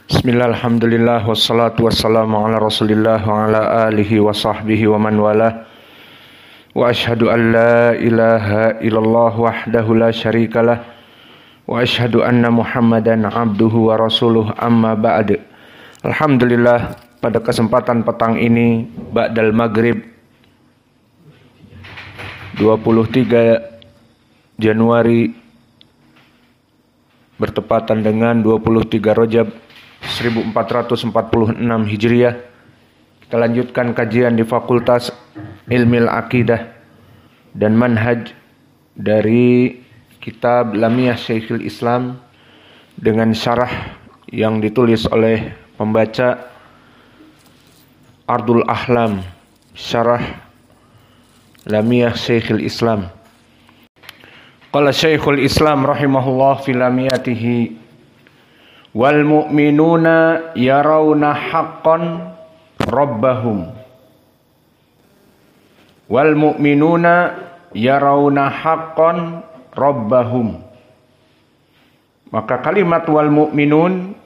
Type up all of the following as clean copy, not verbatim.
Bismillah, alhamdulillah, wassalatu wassalamu ala rasulillah wa ala alihi wa sahbihi wa man walah. Wa ashhadu an la ilaha illallah wahdahu la syarikalah. Wa ashhadu anna muhammadan abduhu wa rasuluh amma ba'd. Alhamdulillah, pada kesempatan petang ini ba'dal maghrib 23 Januari bertepatan dengan 23 Rajab 1446 Hijriah. Kita lanjutkan kajian di Fakultas Ilmil Aqidah dan Manhaj dari kitab Lamiyah Syekhul Islam dengan syarah yang ditulis oleh pembaca Ardul Ahlam, syarah Lamiyah Syekhul Islam. Qala Syekhul Islam rahimahullah fi lamiyatihi: wal mu'minuna yarawna haqqan rabbahum. Wal mu'minuna yarawna haqqan rabbahum. Maka kalimat wal mu'minun,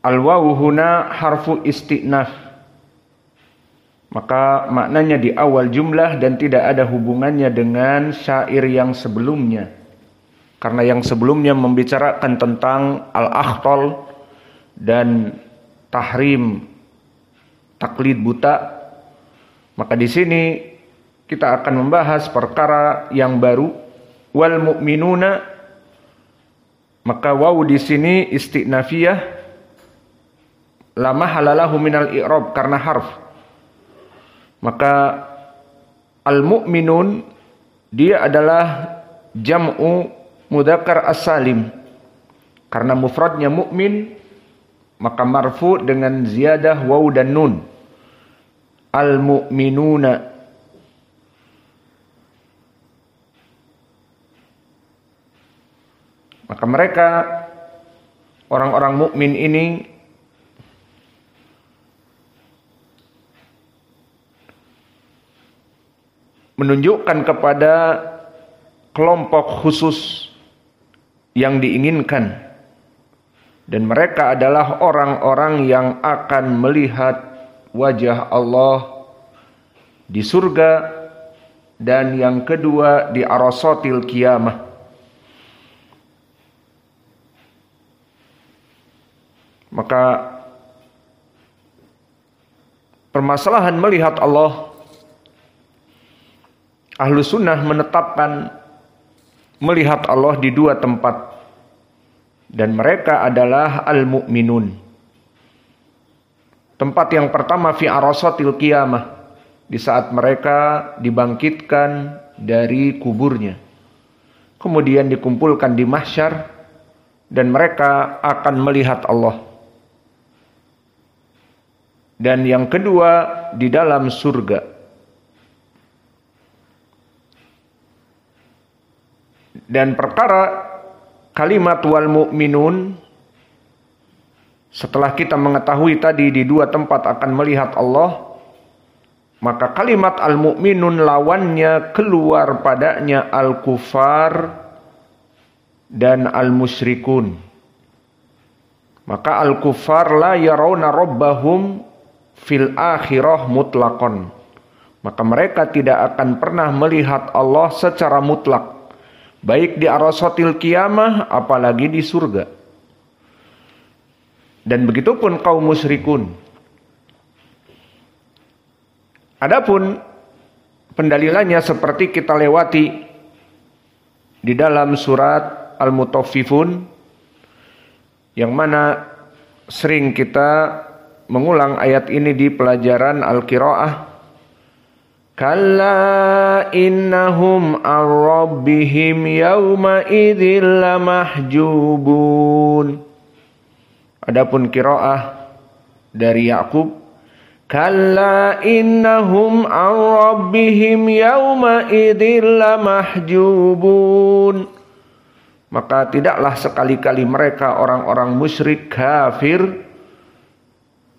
al-wawu huna harfu istinaf. Maka maknanya di awal jumlah dan tidak ada hubungannya dengan syair yang sebelumnya. Karena yang sebelumnya membicarakan tentang al-akhtal dan tahrim taklid buta, maka di sini kita akan membahas perkara yang baru, wal mu'minuna. Maka wawu di sini istinafiyah, la mahalalahu minal i'rab karena harf. Maka al-mu'minun dia adalah jam'u mudzakkar as-salim. Karena mufradnya mukmin, maka marfu dengan ziyadah waw dan nun. Al-mu'minuna. Maka mereka orang-orang mukmin ini menunjukkan kepada kelompok khusus yang diinginkan, dan mereka adalah orang-orang yang akan melihat wajah Allah di surga, dan yang kedua di arasatil qiyamah. Maka permasalahan melihat Allah, Ahlu Sunnah menetapkan melihat Allah di dua tempat, dan mereka adalah al-mu'minun. Tempat yang pertama fi arasatil qiyamah, di saat mereka dibangkitkan dari kuburnya, kemudian dikumpulkan di mahsyar, dan mereka akan melihat Allah. Dan yang kedua di dalam surga. Dan perkara kalimat wal mu'minun, setelah kita mengetahui tadi di dua tempat akan melihat Allah, maka kalimat al mu'minun lawannya keluar padanya al kufar dan al musyrikun. Maka al kufar la yarawna rabbahum fil akhirah mutlaqan. Maka mereka tidak akan pernah melihat Allah secara mutlak, baik di arasatil qiyamah apalagi di surga. Dan begitupun kaum musyrikun. Adapun pendalilannya seperti kita lewati di dalam surat Al-Mutaffifun, yang mana sering kita mengulang ayat ini di pelajaran Al-Qiraah. Kalla innahum ar-rabbihim yawma idzil lamahjubun. Adapun qiraah dari Ya'qub, kalla innahum ar-rabbihim yawma idzil lamahjubun. Maka tidaklah sekali-kali mereka orang-orang musyrik kafir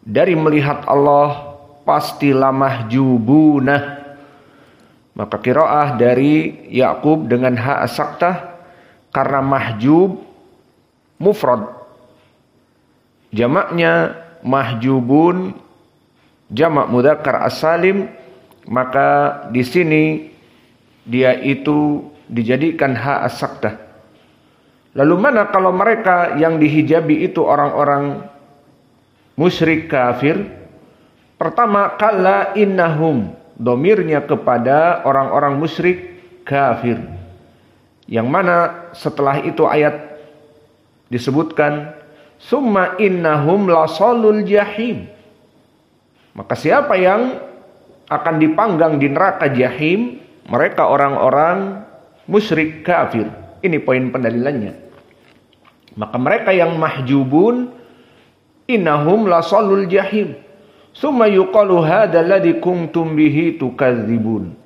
dari melihat Allah, pasti lamahjubunah. Maka qiraah dari Ya'qub dengan ha saktah, karena mahjub mufrad jamaknya mahjubun, jamak mudzakkar as-salim, maka di sini dia itu dijadikan ha as-saktah. Lalu mana kalau mereka yang dihijabi itu orang-orang musyrik kafir? Pertama, kalla innahum, domirnya kepada orang-orang musyrik kafir. Yang mana setelah itu ayat disebutkan summa innahum lasalul jahim. Maka siapa yang akan dipanggang di neraka jahim? Mereka orang-orang musyrik kafir. Ini poin pendalilannya. Maka mereka yang mahjubun innahum lasalul jahim. Summa yuqalu hadzal ladzi kuntum bihi tukadzibun.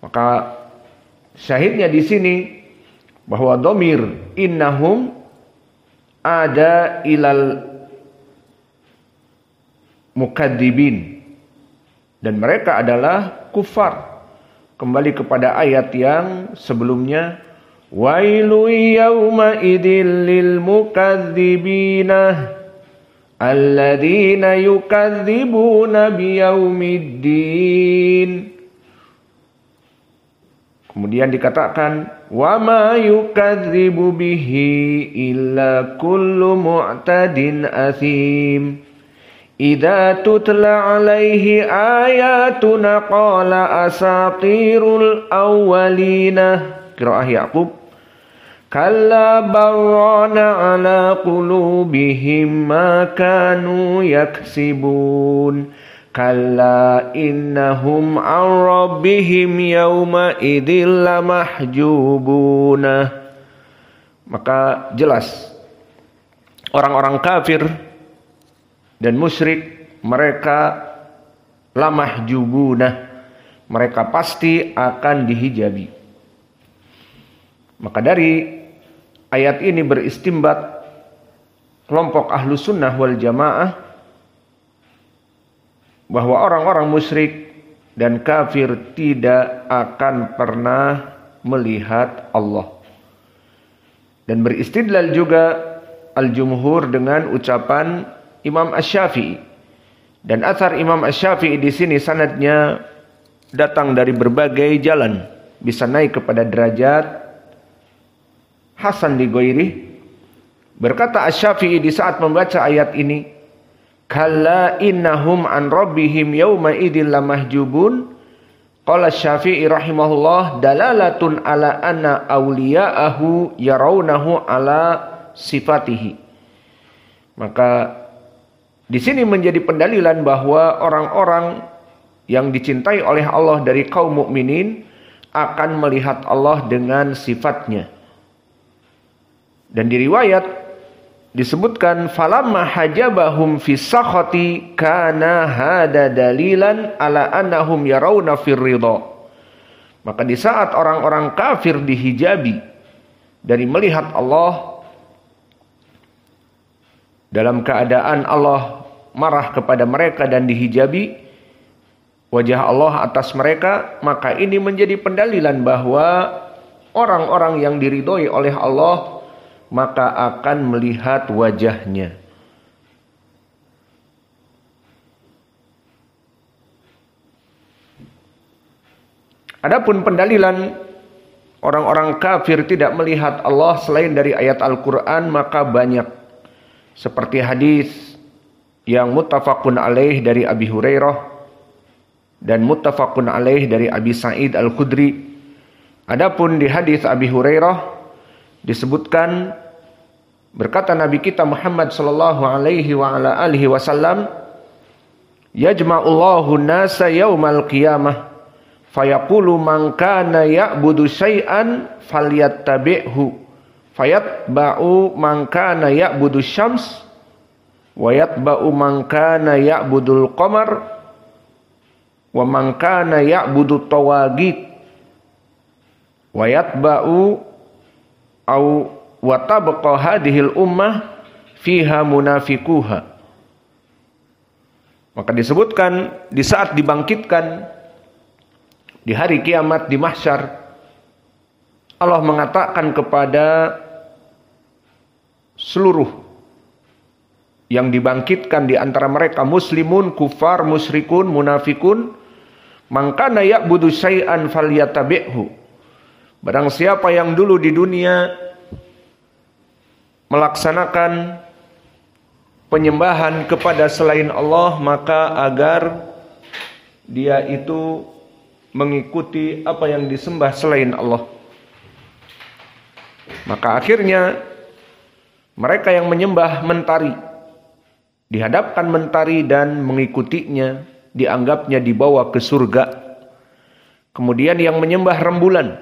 Maka syahidnya di sini bahwa domir innahum ada ilal mukadzibin, dan mereka adalah kufar. Kembali kepada ayat yang sebelumnya, wailu yauma idzil lil mukadzibina alladzina yukadzibuna biyaumiddin. Kemudian dikatakan wa ma yukadzibu bihi illa kullu mu'tadin athim. Idza tutla alaihi ayatuna qala asatirul awwalina. Qiraah Yaqub. Kalla barrana ala qulubihim ma kanu yaksibun. Kalla innahum an rabbihim yawma idzil lamahjubuna. Maka jelas orang-orang kafir dan musyrik mereka lamahjubuna, mereka pasti akan dihijabi. Maka dari ayat ini beristimbat kelompok ahlu sunnah wal jamaah bahwa orang-orang musyrik dan kafir tidak akan pernah melihat Allah. Dan beristidlal juga al-jumhur dengan ucapan Imam Asy-Syafi'i. Dan athar Imam Asy-Syafi'i di sini sanadnya datang dari berbagai jalan, bisa naik kepada derajat hasan li ghairihi. Berkata Asy-Syafi'i di saat membaca ayat ini, kalla innahum an rabbihim yawma idzil lamahjubun. Qala Syafi'i rahimahullah dalalatun ala anna awliya'ahu yarawnahu ala sifatihi. Maka di sini menjadi pendalilan bahwa orang-orang yang dicintai oleh Allah dari kaum mukminin akan melihat Allah dengan sifatnya. Dan di riwayat disebutkan falamma hajabahum fi sakhati kana hada dalilan ala annahum yarawna fir ridha. Maka di saat orang-orang kafir dihijabi dari melihat Allah dalam keadaan Allah marah kepada mereka dan dihijabi wajah Allah atas mereka, maka ini menjadi pendalilan bahwa orang-orang yang diridhoi oleh Allah maka akan melihat wajahnya. Adapun pendalilan orang-orang kafir tidak melihat Allah selain dari ayat Al-Quran maka banyak. Seperti hadis yang muttafaqun alaih dari Abi Hurairah dan muttafaqun alaih dari Abi Sa'id Al-Khudri. Adapun di hadis Abi Hurairah disebutkan berkata Nabi kita Muhammad sallallahu alaihi wa ala alihi wasallam, yajma'ullahu nasa yaumal qiyamah fayaqulu man kana ya'budu syai'an falyattabi'hu fayatba'u man kana ya'budu syams wa yatba'u man kana ya'budul qamar wa man kana ya'budu tawagit wa yatba'u au wa tabqa hadhil ummah fiha munafiquha. Maka disebutkan di saat dibangkitkan di hari kiamat di mahsyar, Allah mengatakan kepada seluruh yang dibangkitkan di antara mereka muslimun, kufar, musyrikun, munafikun, mangkana ya'budu syai'an falyatabi'hu. Barang siapa yang dulu di dunia melaksanakan penyembahan kepada selain Allah, maka agar dia itu mengikuti apa yang disembah selain Allah. Maka akhirnya mereka yang menyembah mentari dihadapkan mentari dan mengikutinya, dianggapnya dibawa ke surga. Kemudian yang menyembah rembulan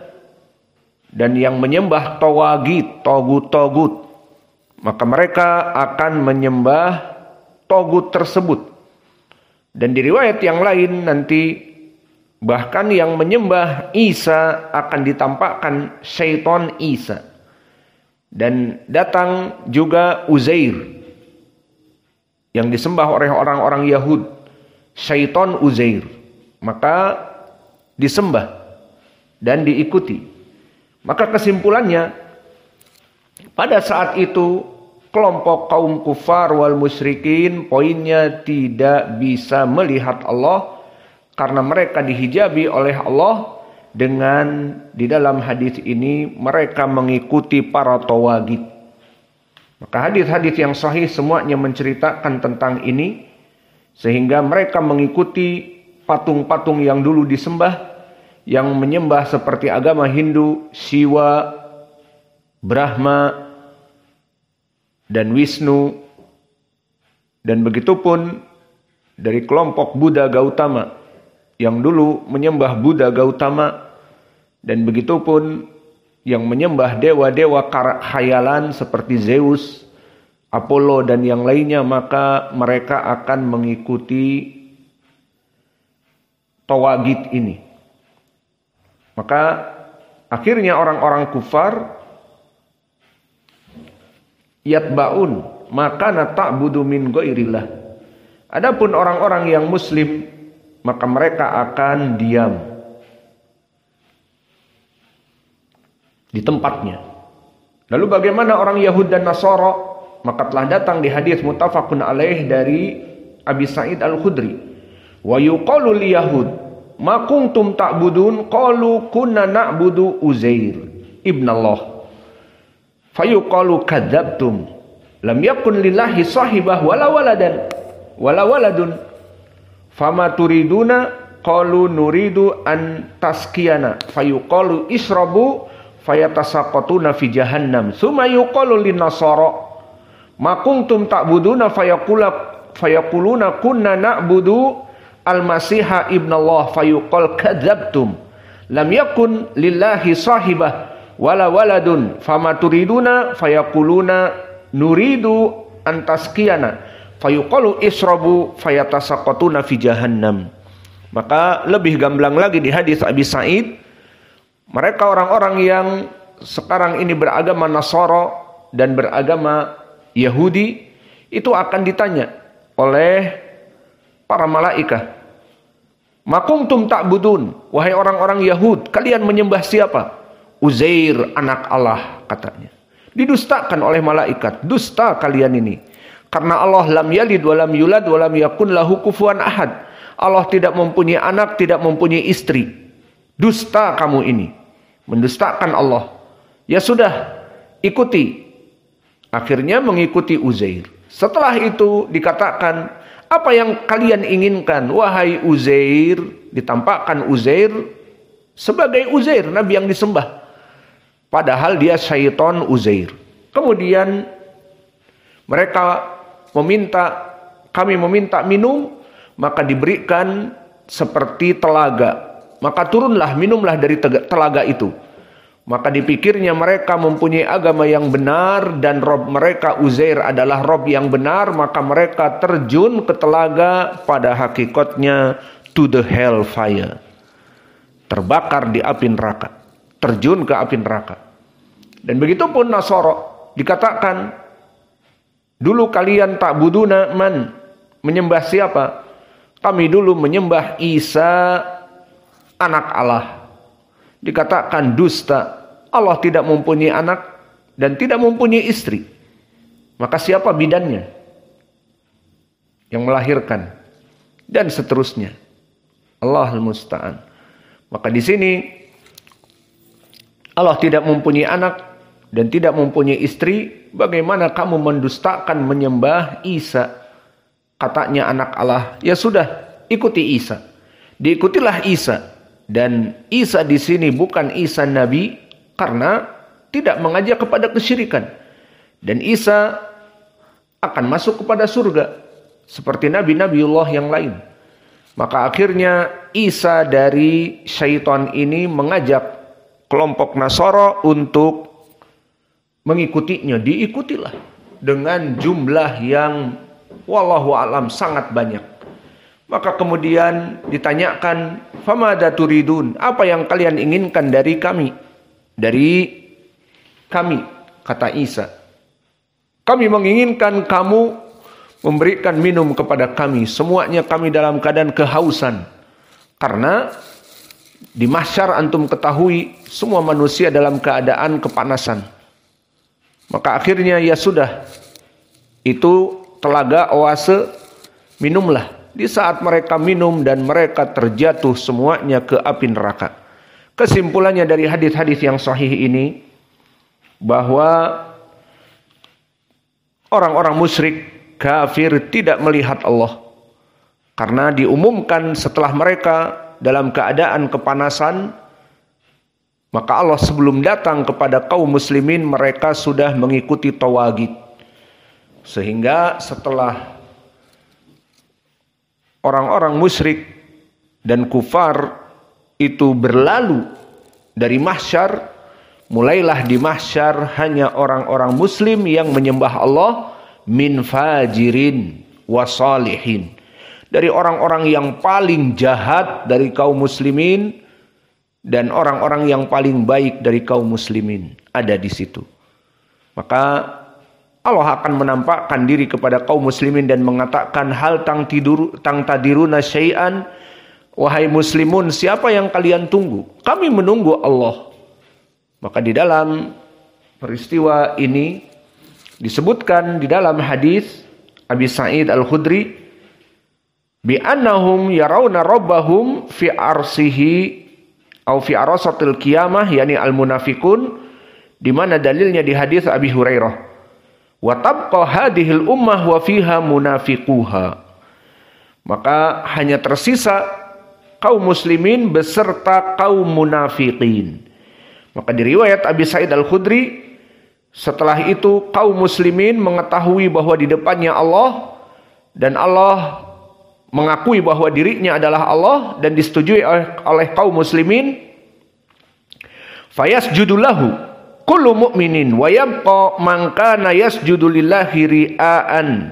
dan yang menyembah tawagit, togut-togut, maka mereka akan menyembah togut tersebut. Dan di riwayat yang lain nanti bahkan yang menyembah Isa akan ditampakkan syaitan Isa. Dan datang juga Uzair yang disembah oleh orang-orang Yahud, syaitan Uzair, maka disembah dan diikuti. Maka kesimpulannya, pada saat itu kelompok kaum kufar wal musyrikin poinnya tidak bisa melihat Allah karena mereka dihijabi oleh Allah dengan di dalam hadis ini mereka mengikuti para tawagit. Maka hadis-hadis yang sahih semuanya menceritakan tentang ini, sehingga mereka mengikuti patung-patung yang dulu disembah, yang menyembah seperti agama Hindu, Siwa, Brahma, dan Wisnu, dan begitupun dari kelompok Buddha Gautama yang dulu menyembah Buddha Gautama, dan begitupun yang menyembah dewa-dewa khayalan seperti Zeus, Apollo, dan yang lainnya, maka mereka akan mengikuti tawagit ini. Maka akhirnya orang-orang kufar yatba'un maka ta'budu min ghairillah. Adapun orang-orang yang muslim, maka mereka akan diam di tempatnya. Lalu bagaimana orang Yahud dan Nasara? Maka telah datang di hadis muttafaqun alaih dari Abi Sa'id Al-Khudri. Wa yuqalu li Yahud, ma kuntum ta'budun? Qalu kunna na'budu Uzair ibn Allah. Fayuqalu kadzabtum. Lam yakun lillahi sahibah wala waladan wala waladun. Fama turiduna? Qalu nuridu an taskiyana. Fayuqalu israbu fayatasaqatuna fi jahannam. Summa yuqalu lin-nasara ma kuntum ta'buduna fayaquluna kunna na'budu al-masiha ibn Allah. Fayuqal kadzabtum. Lam yakun lillahi sahibah wala waladun. Fama turiduna? Fayaquluna nuridu an taskiyana. Fayuqalu israbu fayatasaqatuna fi jahannam. Maka lebih gamblang lagi di hadis Abi Sa'id, mereka orang-orang yang sekarang ini beragama Nasara dan beragama Yahudi itu akan ditanya oleh para malaikat. Makuntum ta'budun, wahai orang-orang Yahud, kalian menyembah siapa? Uzair, anak Allah, katanya. Didustakan oleh malaikat. Dusta kalian ini. Karena Allah lam yalid walam yulad walam yakun lahu kufuwan ahad. Allah tidak mempunyai anak, tidak mempunyai istri. Dusta kamu ini, mendustakan Allah. Ya sudah, ikuti. Akhirnya mengikuti Uzair. Setelah itu dikatakan, apa yang kalian inginkan, wahai Uzair? Ditampakkan Uzair sebagai Uzair, nabi yang disembah. Padahal dia syaitan Uzair. Kemudian mereka kami meminta minum, maka diberikan seperti telaga. Maka turunlah, minumlah dari telaga itu. Maka dipikirnya mereka mempunyai agama yang benar dan Rob mereka Uzair adalah Rob yang benar. Maka mereka terjun ke telaga, pada hakikatnya to the hellfire. Terbakar di api neraka. Terjun ke api neraka. Dan begitu pun Nasara, dikatakan, dulu kalian ta'buduna man? Menyembah siapa? Kami dulu menyembah Isa, anak Allah. Dikatakan dusta. Allah tidak mempunyai anak dan tidak mempunyai istri. Maka siapa bidannya? yang melahirkan, dan seterusnya. Allahul musta'an. Maka di sini Allah tidak mempunyai anak dan tidak mempunyai istri. Bagaimana kamu mendustakan menyembah Isa? Katanya anak Allah. Ya sudah, ikuti Isa. Diikutilah Isa. Dan Isa di sini bukan Isa Nabi karena tidak mengajak kepada kesyirikan. Dan Isa akan masuk kepada surga seperti Nabi-Nabiullah yang lain. Maka akhirnya Isa dari syaitan ini mengajak kelompok Nasara untuk mengikutinya. Diikutilah dengan jumlah yang wallahu alam sangat banyak. Maka kemudian ditanyakan, "Famada turidun?" Apa yang kalian inginkan dari kami? Dari kami, kata Isa. Kami menginginkan kamu memberikan minum kepada kami. Semuanya kami dalam keadaan kehausan. Karena di mahsyar antum ketahui semua manusia dalam keadaan kepanasan. Maka akhirnya ya sudah. Itu telaga oase, minumlah. Di saat mereka minum dan mereka terjatuh semuanya ke api neraka. Kesimpulannya dari hadis-hadis yang sahih ini bahwa orang-orang musyrik kafir tidak melihat Allah. Karena diumumkan setelah mereka dalam keadaan kepanasan, maka Allah sebelum datang kepada kaum muslimin mereka sudah mengikuti tawagid. Sehingga setelah orang-orang musyrik dan kufar itu berlalu dari mahsyar, mulailah di mahsyar hanya orang-orang muslim yang menyembah Allah min fajirin wa salihin. Dari orang-orang yang paling jahat dari kaum muslimin dan orang-orang yang paling baik dari kaum muslimin ada di situ. Maka Allah akan menampakkan diri kepada kaum muslimin dan mengatakan, hal tang tadiruna syai'an, wahai muslimun, siapa yang kalian tunggu? Kami menunggu Allah. Maka di dalam peristiwa ini disebutkan di dalam hadis Abi Sa'id Al-Khudri, bi annahum yarawna rabbahum fi arsihi atau fi arasatil qiyamah, yakni al-munafiqun, di mana dalilnya di hadis Abi Hurairah. Wa tabqa hadhil ummah wa fiha munafiquha. Maka hanya tersisa kaum muslimin beserta kaum munafiqin. Maka di riwayat Abi Sa'id Al-Khudri, setelah itu kaum muslimin mengetahui bahwa di depannya Allah dan Allah mengakui bahwa dirinya adalah Allah dan disetujui oleh kaum muslimin. Fayasjudu lahu kullu mu'minin wa yabqa man kana yasjudu lillahi ria'an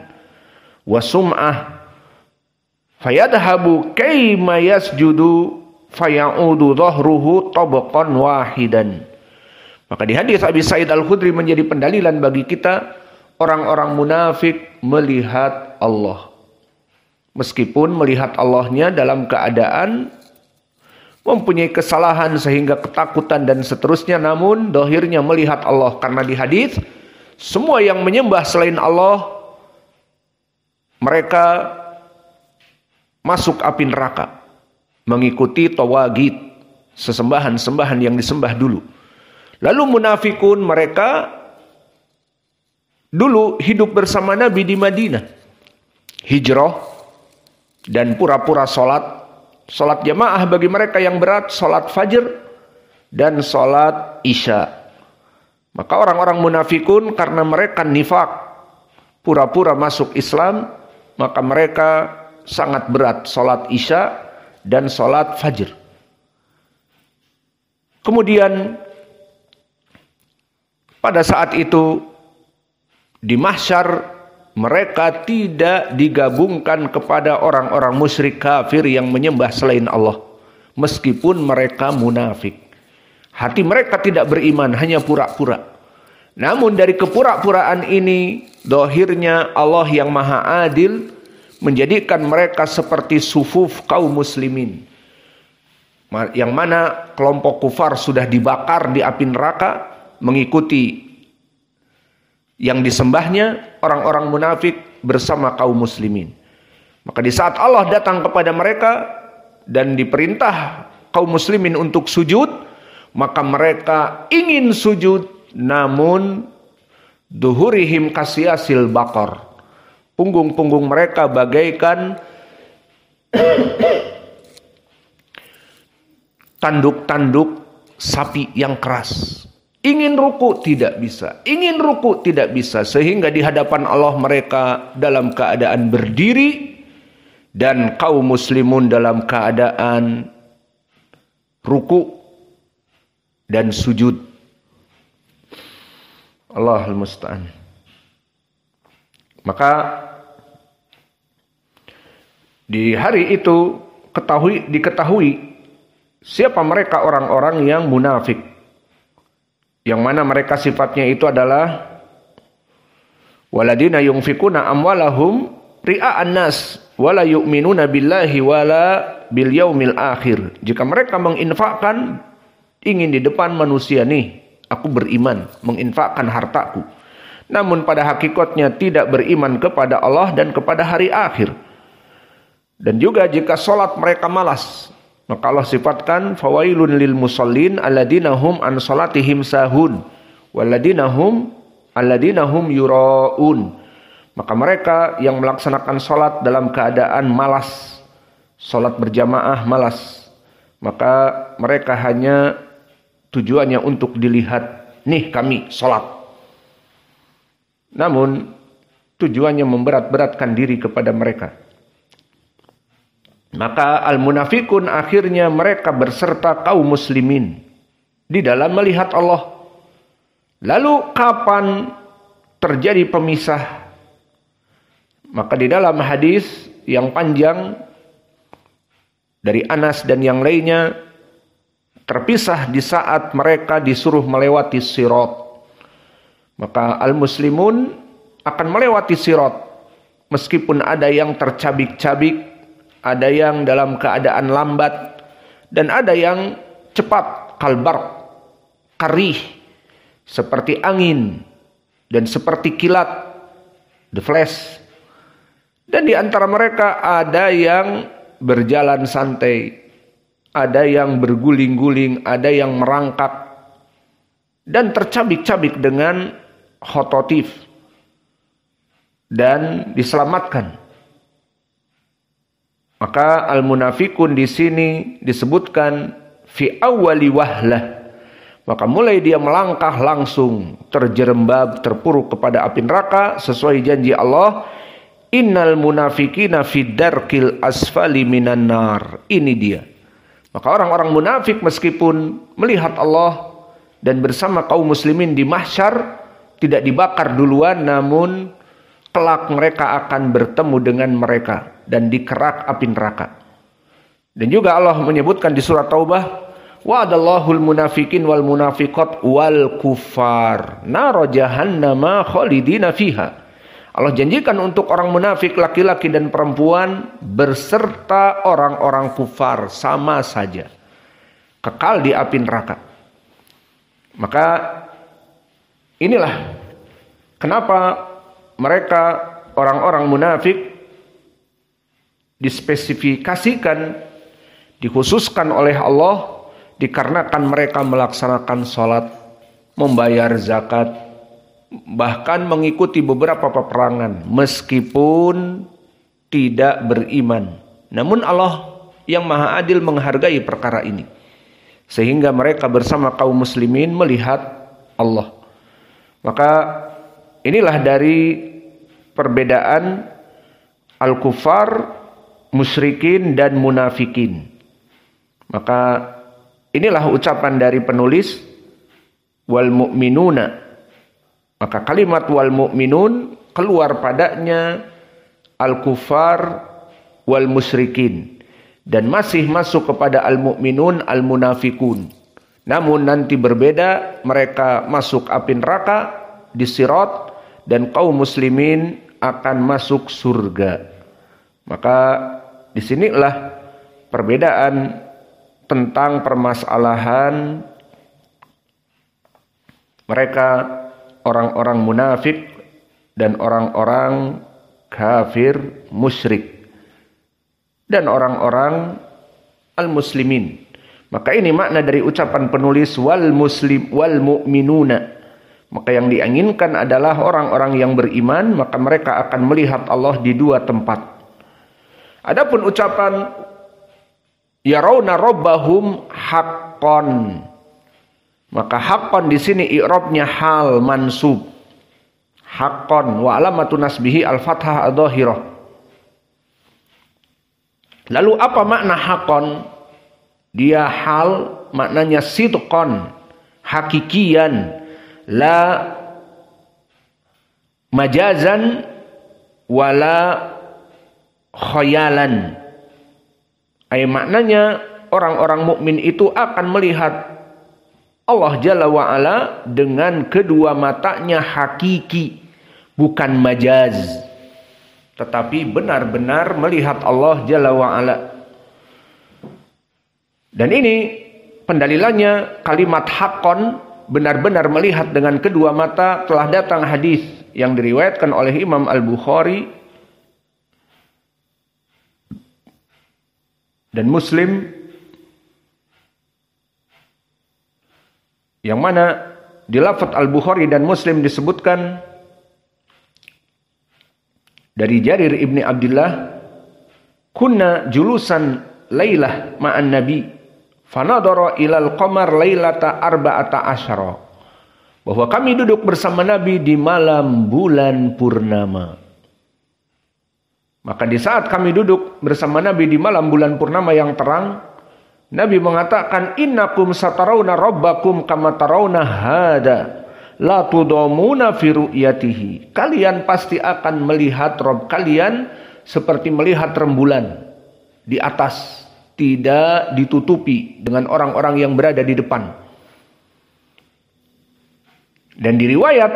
wa sum'ah fayadhabu kayma yasjudu fayaudu dhahruhu tabaqan wahidan. Maka di hadis Abi Sa'id Al-Khudri menjadi pendalilan bagi kita, orang-orang munafik melihat Allah. Meskipun melihat Allahnya dalam keadaan mempunyai kesalahan sehingga ketakutan dan seterusnya, namun dohirnya melihat Allah. Karena di hadis semua yang menyembah selain Allah mereka masuk api neraka, mengikuti tawagid, sesembahan-sembahan yang disembah dulu. Lalu munafikun mereka dulu hidup bersama Nabi di Madinah, hijrah dan pura-pura Salat jamaah bagi mereka yang berat, salat fajr dan salat isya. Maka orang-orang munafikun karena mereka nifak, pura-pura masuk Islam, maka mereka sangat berat salat isya dan salat fajr. Kemudian pada saat itu di mahsyar mereka tidak digabungkan kepada orang-orang musyrik kafir yang menyembah selain Allah. Meskipun mereka munafik. Hati mereka tidak beriman, hanya pura-pura. Namun dari kepura-puraan ini, dohirnya Allah yang maha adil menjadikan mereka seperti sufuf kaum muslimin. Yang mana kelompok kufar sudah dibakar di api neraka, mengikuti yang disembahnya orang-orang munafik bersama kaum muslimin. Maka di saat Allah datang kepada mereka dan diperintah kaum muslimin untuk sujud, maka mereka ingin sujud, namun duhurihim kasyasil bakor, punggung-punggung mereka bagaikan tanduk-tanduk sapi yang keras. Ingin ruku tidak bisa, ingin ruku tidak bisa, sehingga di hadapan Allah mereka dalam keadaan berdiri dan kaum muslimun dalam keadaan ruku dan sujud. Allahul musta'an. Maka di hari itu diketahui siapa mereka orang-orang yang munafik, yang mana mereka sifatnya itu adalah waladina yunfikuna amwalahum ria'an nas wala yu'minuna billahi wala bil yaumil akhir. Jika mereka menginfakkan, ingin di depan manusia, nih aku beriman, menginfakkan hartaku, namun pada hakikatnya tidak beriman kepada Allah dan kepada hari akhir. Dan juga jika sholat mereka malas, maka Allah sifatkan fawailun lil musallin alladina hum an salatihim sahun walladina hum yuraun. Maka mereka yang melaksanakan sholat dalam keadaan malas, sholat berjamaah malas, maka mereka hanya tujuannya untuk dilihat, nih kami sholat. Namun tujuannya memberat-beratkan diri kepada mereka. Maka al-munafikun akhirnya mereka berserta kaum muslimin di dalam melihat Allah. Lalu kapan terjadi pemisah? Maka di dalam hadis yang panjang dari Anas dan yang lainnya, terpisah di saat mereka disuruh melewati sirat. Maka al-muslimun akan melewati sirat, meskipun ada yang tercabik-cabik, ada yang dalam keadaan lambat, dan ada yang cepat, kalbar, karih, seperti angin, dan seperti kilat, the flash. Dan di antara mereka ada yang berjalan santai, ada yang berguling-guling, ada yang merangkak, dan tercabik-cabik dengan khototif, dan diselamatkan. Maka al-munafikun di sini disebutkan fi awwali wahlah. Maka mulai dia melangkah langsung terjerembab, terpuruk kepada api neraka sesuai janji Allah, innal munafikina fid darkil asfali minan nar. Ini dia. Maka orang-orang munafik meskipun melihat Allah dan bersama kaum muslimin di mahsyar tidak dibakar duluan, namun kelak mereka akan bertemu dengan mereka dan dikerak api neraka. Dan juga Allah menyebutkan di surat Taubah, wa'adallahul munafikin wal munafiqat wal kuffar nar jahannama khalidina fiha. Allah janjikan untuk orang munafik laki-laki dan perempuan berserta orang-orang kufar sama saja, kekal di api neraka. Maka inilah kenapa mereka orang-orang munafik dispesifikasikan, dikhususkan oleh Allah, dikarenakan mereka melaksanakan sholat, membayar zakat, bahkan mengikuti beberapa peperangan meskipun tidak beriman. Namun Allah yang maha adil menghargai perkara ini, sehingga mereka bersama kaum muslimin melihat Allah. Maka inilah dari perbedaan al-kufar, musyrikin, dan munafikin. Maka inilah ucapan dari penulis wal mu'minuna. Maka kalimat wal mu'minun keluar padanya al-kufar wal musyrikin, dan masih masuk kepada al-mu'minun al-munafikun. Namun nanti berbeda, mereka masuk api neraka di sirat dan kaum muslimin akan masuk surga. Maka disinilah perbedaan tentang permasalahan mereka orang-orang munafik dan orang-orang kafir musyrik. dan orang-orang al-muslimin. Maka ini makna dari ucapan penulis wal mu'minuna. Maka yang diinginkan adalah orang-orang yang beriman, maka mereka akan melihat Allah di dua tempat. Adapun ucapan yarawna rabbahum haqqan. Maka haqqan di sini i'rabnya hal mansub. Haqqan wa alamatu nasbihi al-fathah adh-dhahirah. Lalu apa makna haqqan? Dia hal, maknanya sidqan, hakikian, la majazan wala khayalan. Maknanya orang-orang mukmin itu akan melihat Allah Jalla wa'ala dengan kedua matanya hakiki, bukan majaz, tetapi benar-benar melihat Allah Jalla wa'ala. Dan ini pendalilannya kalimat haqqan, benar-benar melihat dengan kedua mata, telah datang hadis yang diriwayatkan oleh Imam Al-Bukhari dan Muslim, yang mana di lafaz Al-Bukhari dan Muslim disebutkan dari Jarir ibni Abdullah, kunna julusan lailah ma'an nabi fanadara ilal qamar lailata arba'ata asyara, bahwa kami duduk bersama Nabi di malam bulan purnama. Maka di saat kami duduk bersama Nabi di malam bulan purnama yang terang, Nabi mengatakan, innakum satarawna rabbakum kama tarawna hada la tudamuna fi ru'yatihi. Kalian pasti akan melihat Rabb kalian seperti melihat rembulan di atas, tidak ditutupi dengan orang-orang yang berada di depan. Dan di riwayat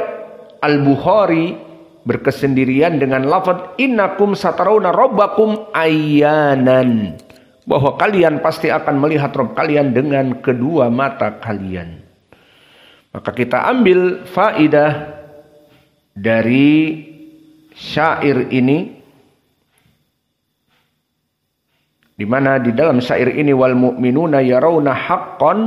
Al-Bukhari berkesendirian dengan lafaz innakum satarawna rabbakum ayyanan, bahwa kalian pasti akan melihat Rabb kalian dengan kedua mata kalian. Maka kita ambil faidah dari syair ini, di mana di dalam syair ini wal mu'minuna yarawna haqqan,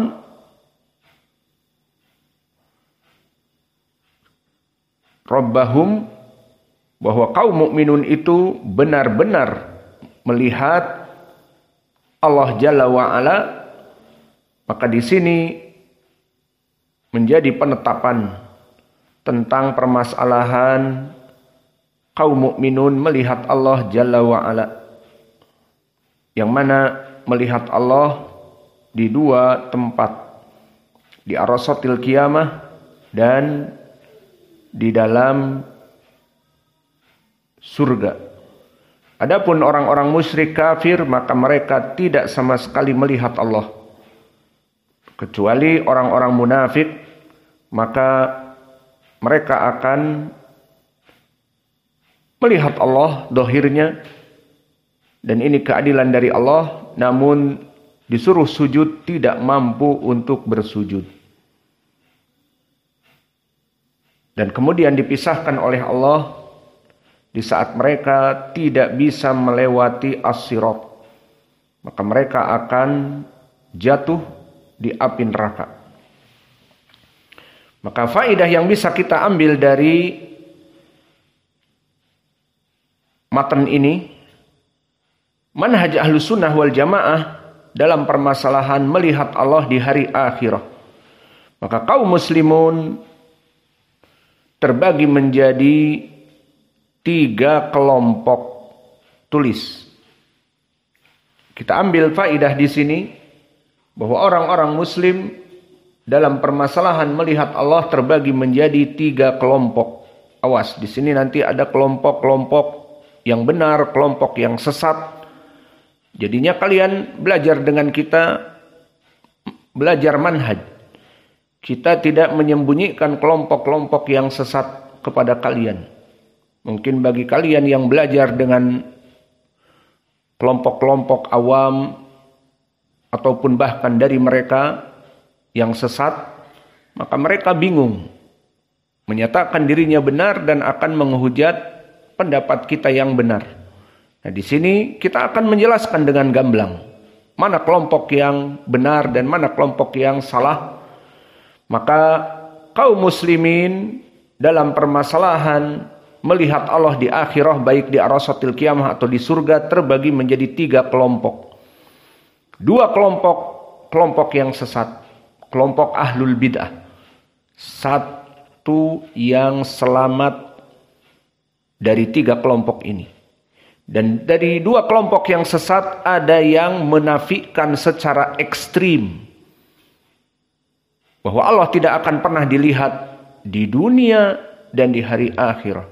rabbahum, bahwa kaum mukminun itu benar-benar melihat Allah Jalla wa'ala. Maka di sini menjadi penetapan tentang permasalahan kaum mukminun melihat Allah Jalla wa'ala, yang mana melihat Allah di dua tempat, di arasatil qiyamah dan di dalam surga. Adapun orang-orang musyrik kafir, maka mereka tidak sama sekali melihat Allah. Kecuali orang-orang munafik, maka mereka akan melihat Allah dohirnya. Dan ini keadilan dari Allah, namun disuruh sujud tidak mampu untuk bersujud. Dan kemudian dipisahkan oleh Allah di saat mereka tidak bisa melewati as-sirat, maka mereka akan jatuh di api neraka. Maka faidah yang bisa kita ambil dari matan ini, manhaj Ahlus Sunnah wal Jamaah dalam permasalahan melihat Allah di hari akhirat. Maka kaum muslimun terbagi menjadi 3 kelompok. Tulis. Kita ambil faidah di sini bahwa orang-orang muslim dalam permasalahan melihat Allah terbagi menjadi 3 kelompok. Awas, di sini nanti ada kelompok-kelompok yang benar, kelompok yang sesat. Jadinya kalian belajar dengan kita, belajar manhaj. Kita tidak menyembunyikan kelompok-kelompok yang sesat kepada kalian. Mungkin bagi kalian yang belajar dengan kelompok-kelompok awam ataupun bahkan dari mereka yang sesat, maka mereka bingung menyatakan dirinya benar dan akan menghujat pendapat kita yang benar. Nah, di sini kita akan menjelaskan dengan gamblang mana kelompok yang benar dan mana kelompok yang salah. Maka kaum muslimin dalam permasalahan melihat Allah di akhirah, baik di arasatil qiyamah atau di surga, terbagi menjadi 3 kelompok. 2 kelompok yang sesat, kelompok ahlul bid'ah. 1 yang selamat dari 3 kelompok ini. Dan dari 2 kelompok yang sesat ada yang menafikan secara ekstrim bahwa Allah tidak akan pernah dilihat di dunia dan di hari akhir.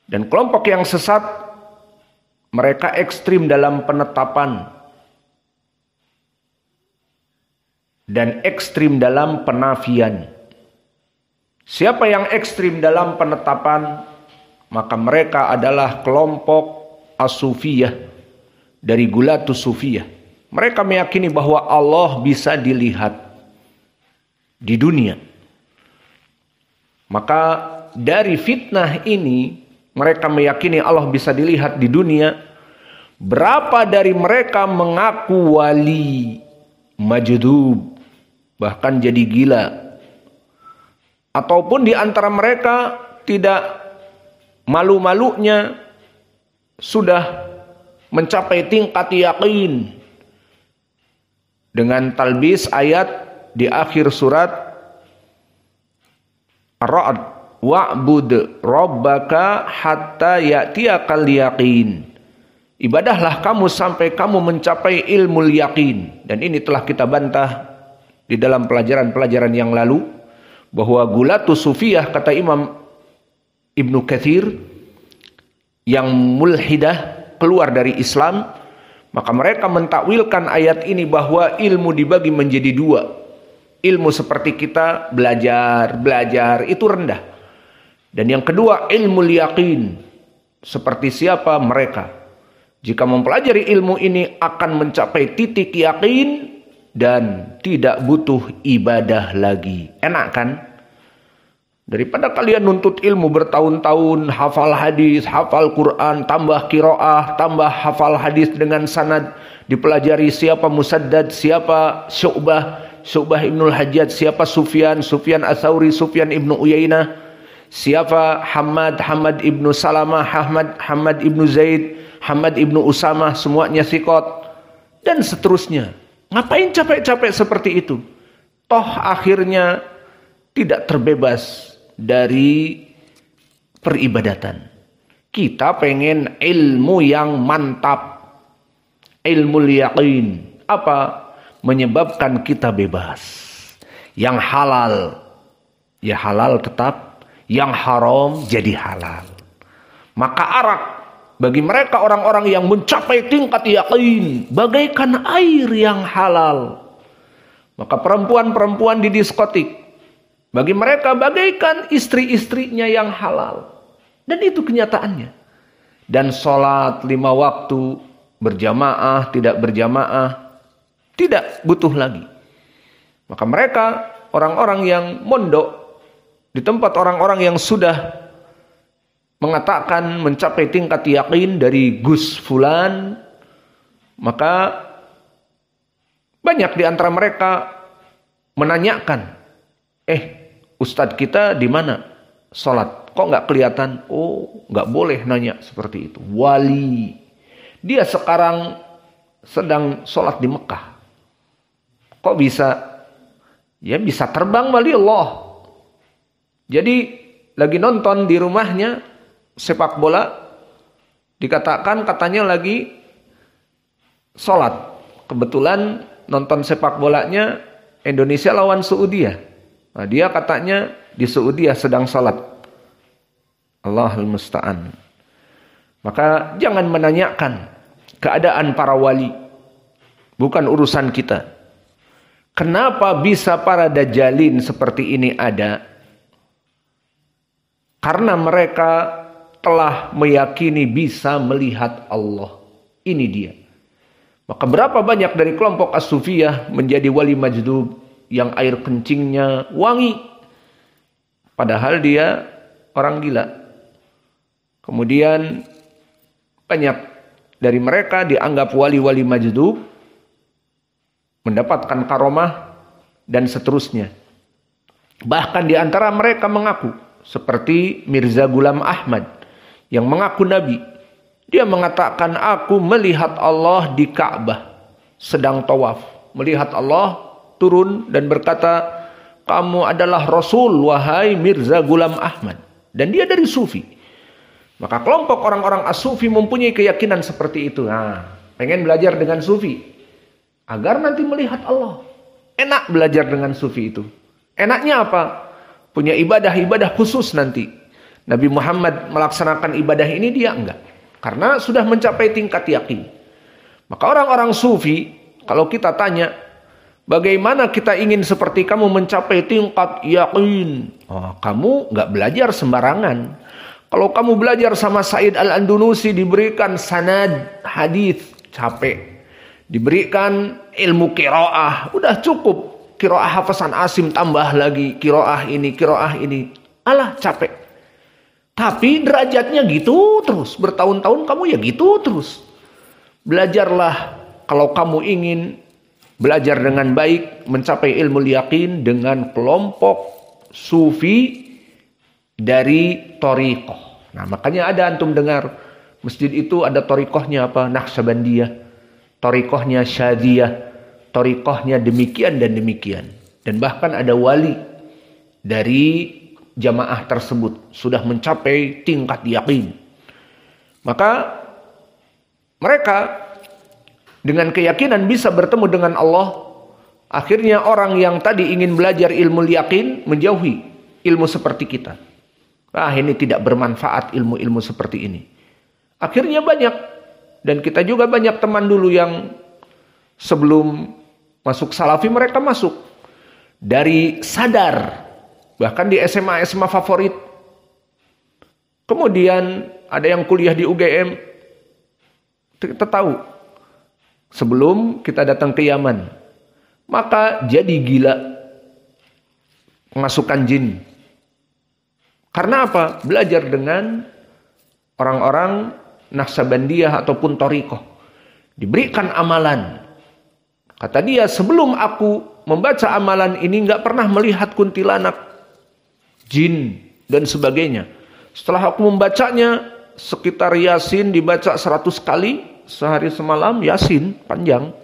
Dan kelompok yang sesat, mereka ekstrim dalam penetapan dan ekstrim dalam penafian. Siapa yang ekstrim dalam penetapan, maka mereka adalah kelompok as-sufiyah, dari gulatus sufiyah. Mereka meyakini bahwa Allah bisa dilihat di dunia. Maka dari fitnah ini, mereka meyakini Allah bisa dilihat di dunia. Berapa dari mereka mengaku wali, majdub, bahkan jadi gila. Ataupun di antara mereka tidak malu-malunya sudah mencapai tingkat yakin dengan talbis ayat di akhir surat Ar-Ra'd, wa'bud rabbaka hatta ya'tiyakal yaqin. Ibadahlah kamu sampai kamu mencapai ilmu yakin. Dan ini telah kita bantah di dalam pelajaran-pelajaran yang lalu, bahwa gulatus sufiyah, kata Imam Ibnu Katsir, yang mulhidah, keluar dari Islam, maka mereka mentakwilkan ayat ini bahwa ilmu dibagi menjadi 2. Ilmu seperti kita belajar itu rendah. Dan yang kedua, ilmu yakin. Seperti siapa mereka? Jika mempelajari ilmu ini akan mencapai titik yakin dan tidak butuh ibadah lagi. Enak kan? Daripada kalian nuntut ilmu bertahun-tahun, hafal hadis, hafal Quran, tambah qiraah, tambah hafal hadis dengan sanad, dipelajari siapa Musaddad, siapa Syu'bah Ibnul Hajjaj, siapa Sufyan Ats-Tsauri, Sufyan Ibnu Uyainah, siapa Hamad Ibnu Salamah, Hamad Ibnu Zaid, Hamad Ibnu Usamah, semuanya thiqat, dan seterusnya. Ngapain capek-capek seperti itu? Toh akhirnya tidak terbebas dari peribadatan. Kita pengen ilmu yang mantap, ilmu yakin. Apa? Menyebabkan kita bebas. Yang halal, ya halal tetap. Yang haram jadi halal. Maka arak bagi mereka orang-orang yang mencapai tingkat yakin bagaikan air yang halal. Maka perempuan-perempuan di diskotik bagi mereka bagaikan istri-istrinya yang halal. Dan itu kenyataannya. Dan sholat 5 waktu, berjamaah, tidak berjamaah, tidak butuh lagi. Maka mereka orang-orang yang mondok di tempat orang-orang yang sudah mengatakan mencapai tingkat yakin dari Gus Fulan, maka banyak di antara mereka menanyakan, Ustadz kita di mana sholat? Kok nggak kelihatan? Oh, nggak boleh nanya seperti itu. Wali, dia sekarang sedang sholat di Mekah. Kok bisa? Ya bisa terbang wali Allah. Jadi lagi nonton di rumahnya sepak bola, dikatakan katanya lagi sholat. Kebetulan nonton sepak bolanya Indonesia lawan Saudi. Nah, dia katanya di Saudi sedang salat. Allahul musta'an. Maka jangan menanyakan keadaan para wali. Bukan urusan kita. Kenapa bisa para dajjalin seperti ini ada? Karena mereka telah meyakini bisa melihat Allah. Ini dia. Maka berapa banyak dari kelompok as-sufiyah menjadi wali majdub yang air kencingnya wangi, padahal dia orang gila. Kemudian Banyak dari mereka dianggap wali-wali majdub, mendapatkan karomah, dan seterusnya. Bahkan di antara mereka mengaku, seperti Mirza Ghulam Ahmad, yang mengaku Nabi. Dia mengatakan, aku melihat Allah di Ka'bah, sedang tawaf. Melihat Allah turun dan berkata, kamu adalah Rasul, wahai Mirza Ghulam Ahmad. Dan dia dari Sufi. Maka kelompok orang-orang as-Sufi mempunyai keyakinan seperti itu. Nah, pengen belajar dengan Sufi, agar nanti melihat Allah. Enak belajar dengan Sufi itu. Enaknya apa? Punya ibadah-ibadah khusus nanti. Nabi Muhammad melaksanakan ibadah ini, dia enggak. Karena sudah mencapai tingkat yakin. Maka orang-orang Sufi, kalau kita tanya, bagaimana kita ingin seperti kamu mencapai tingkat yakin? Oh, kamu enggak belajar sembarangan. Kalau kamu belajar sama Said Al-Andalusi, diberikan sanad hadis, capek. Diberikan ilmu qiraah, udah cukup. Qiraah hafasan Asim tambah lagi, qiraah ini. Alah, capek. Tapi derajatnya gitu terus. Bertahun-tahun kamu ya gitu terus. Belajarlah kalau kamu ingin belajar dengan baik, mencapai ilmu yakin dengan kelompok Sufi dari thariqah. Nah, makanya ada antum dengar masjid itu ada thariqahnya apa? Naqsabandiyah, thariqahnya Syadiyah, thariqahnya demikian dan demikian. Dan bahkan ada wali dari jamaah tersebut sudah mencapai tingkat yakin. Maka mereka dengan keyakinan bisa bertemu dengan Allah. Akhirnya orang yang tadi ingin belajar ilmu yakin menjauhi ilmu seperti kita. Ini tidak bermanfaat ilmu-ilmu seperti ini. Akhirnya banyak, dan kita juga banyak teman dulu yang sebelum masuk salafi mereka masuk dari sadar, bahkan di SMA favorit. Kemudian ada yang kuliah di UGM. Kita tahu sebelum kita datang ke Yaman, maka jadi gila pemasukan jin. Karena apa? Belajar dengan orang-orang Naqsabandiyah ataupun thariqah. Diberikan amalan. Kata dia, sebelum aku membaca amalan ini nggak pernah melihat kuntilanak, jin, dan sebagainya. Setelah aku membacanya, sekitar Yasin dibaca 100 kali, sehari semalam Yasin, panjang.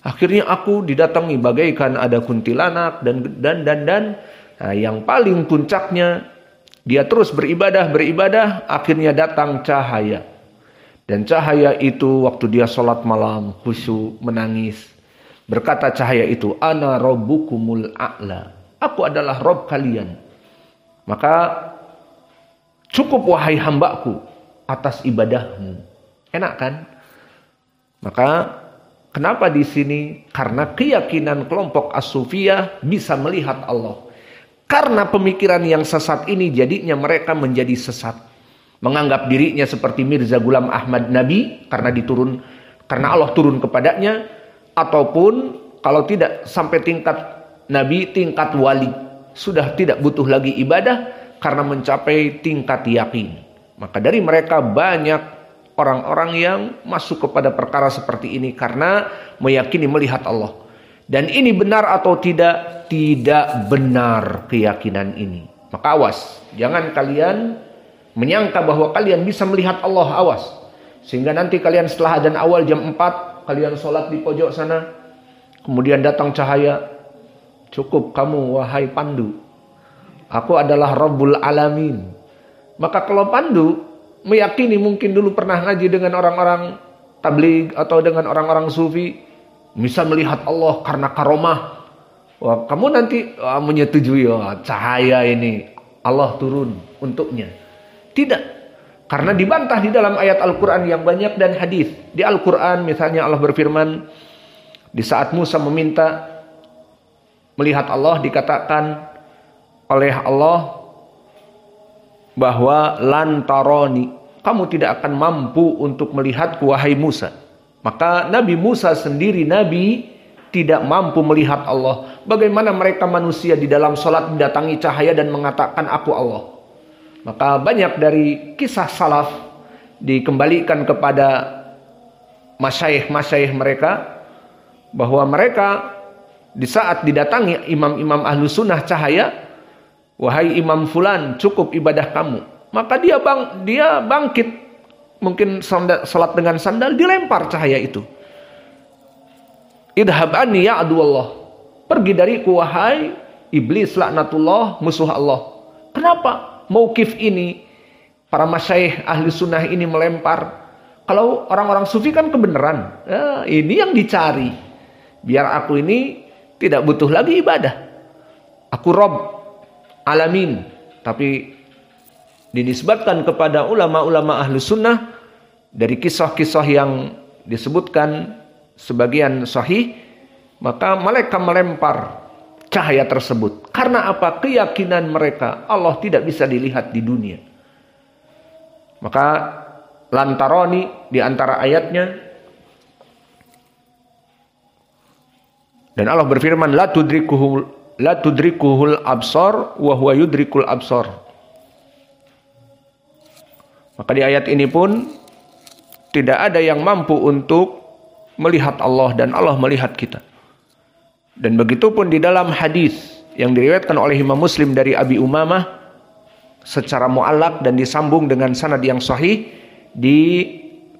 Akhirnya aku didatangi bagaikan ada kuntilanak dan. Nah, yang paling puncaknya, dia terus beribadah, akhirnya datang cahaya. Dan cahaya itu waktu dia sholat malam, khusyuk, menangis. Berkata cahaya itu, ana rabbukumul a'la. Aku adalah Rob kalian. Maka cukup wahai hambaku atas ibadahmu. Enak kan? Maka kenapa di sini? Karena keyakinan kelompok as-Sufiyah bisa melihat Allah. Karena pemikiran yang sesat ini jadinya mereka menjadi sesat. Menganggap dirinya seperti Mirza Ghulam Ahmad Nabi karena Allah turun kepadanya, ataupun kalau tidak sampai tingkat Nabi, tingkat wali. Sudah tidak butuh lagi ibadah karena mencapai tingkat yakin. Maka dari mereka banyak orang-orang yang masuk kepada perkara seperti ini karena meyakini melihat Allah. Dan ini benar atau tidak? Tidak benar keyakinan ini. Maka awas, jangan kalian menyangka bahwa kalian bisa melihat Allah, awas. Sehingga nanti kalian setelah adzan awal jam 4, kalian sholat di pojok sana, kemudian datang cahaya, cukup kamu wahai Pandu, aku adalah Rabbul Alamin. Maka kalau Pandu meyakini mungkin dulu pernah ngaji dengan orang-orang tabligh atau dengan orang-orang sufi, bisa melihat Allah karena karomah. Wah, kamu nanti menyetujui cahaya ini Allah turun untuknya. Tidak. Karena dibantah di dalam ayat Al-Quran yang banyak dan hadis. Di Al-Quran misalnya Allah berfirman, di saat Musa meminta melihat Allah, dikatakan oleh Allah bahwa lantaroni, kamu tidak akan mampu untuk melihatku wahai Musa. Maka Nabi Musa sendiri Nabi tidak mampu melihat Allah. Bagaimana mereka manusia di dalam sholat mendatangi cahaya dan mengatakan aku Allah. Maka banyak dari kisah salaf dikembalikan kepada masyayikh mereka, bahwa mereka di saat didatangi imam-imam ahlu sunnah cahaya, wahai imam fulan, cukup ibadah kamu, maka dia bangkit, mungkin salat dengan sandal, dilempar cahaya itu. Idhab anni ya aduallah, pergi dariku wahai iblis laknatullah, musuh Allah. Kenapa mauqif ini para masyayikh ahli sunnah ini melempar? Kalau orang-orang sufi kan kebenaran. Ini yang dicari. Biar aku ini tidak butuh lagi ibadah. Aku Rabb alamin. Tapi dinisbatkan kepada ulama-ulama ahli sunnah, dari kisah-kisah yang disebutkan sebagian sahih, maka malaikat melempar cahaya tersebut. Karena apa? Keyakinan mereka Allah tidak bisa dilihat di dunia. Maka lantaroni di antara ayatnya, dan Allah berfirman, la tudrikuhul absar wa huwa yudrikul absar. Maka di ayat ini pun tidak ada yang mampu untuk melihat Allah, dan Allah melihat kita. Dan begitu pun di dalam hadis yang diriwayatkan oleh Imam Muslim dari Abi Umamah secara muallak dan disambung dengan sanad yang sahih di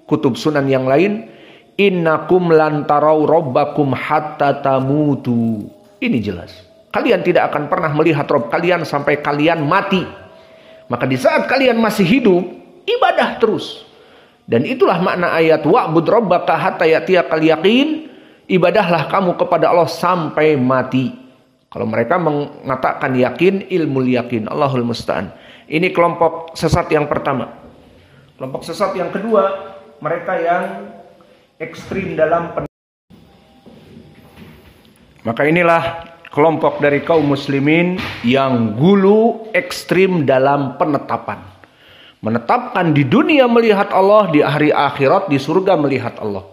kutub sunan yang lain, innakum lan tarau rabbakum hatta tamutu. Ini jelas, kalian tidak akan pernah melihat Rabb kalian sampai kalian mati. Maka di saat kalian masih hidup, ibadah terus. Dan itulah makna ayat wa'bud rabbaka hatta ya'tiyakal yaqin, ibadahlah kamu kepada Allah sampai mati. Kalau mereka mengatakan yakin, ilmul yakin, Allahul musta'an. Ini kelompok sesat yang pertama. Kelompok sesat yang kedua, mereka yang ekstrim dalam maka inilah kelompok dari kaum muslimin yang gulu ekstrim dalam penetapan. Menetapkan di dunia melihat Allah, di hari akhirat di surga melihat Allah.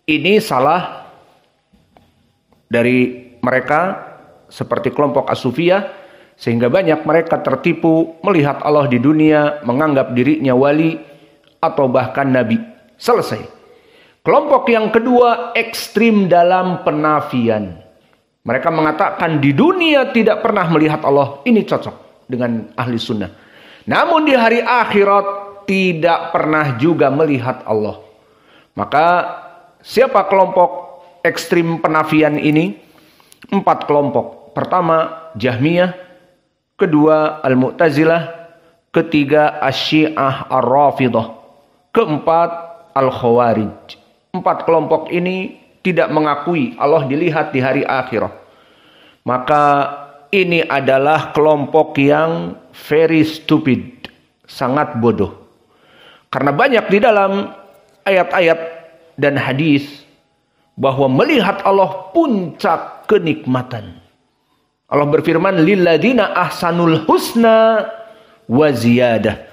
Ini salah dari mereka seperti kelompok as-sufiyah, sehingga banyak mereka tertipu melihat Allah di dunia, menganggap dirinya wali atau bahkan nabi. Selesai. Kelompok yang kedua ekstrim dalam penafian. Mereka mengatakan di dunia tidak pernah melihat Allah. Ini cocok dengan ahli sunnah. Namun di hari akhirat tidak pernah juga melihat Allah. Maka siapa kelompok ekstrim penafian ini? 4 kelompok. Pertama Jahmiyah, kedua Al-Mu'tazilah, ketiga Asy-Syiah Ar-Rafidhah, keempat Al-Khawarij. 4 kelompok ini tidak mengakui Allah dilihat di hari akhirat. Maka ini adalah kelompok yang very stupid, sangat bodoh. Karena banyak di dalam ayat-ayat dan hadis bahwa melihat Allah puncak kenikmatan. Allah berfirman, lilladzina ahsanul husna wa ziyadah.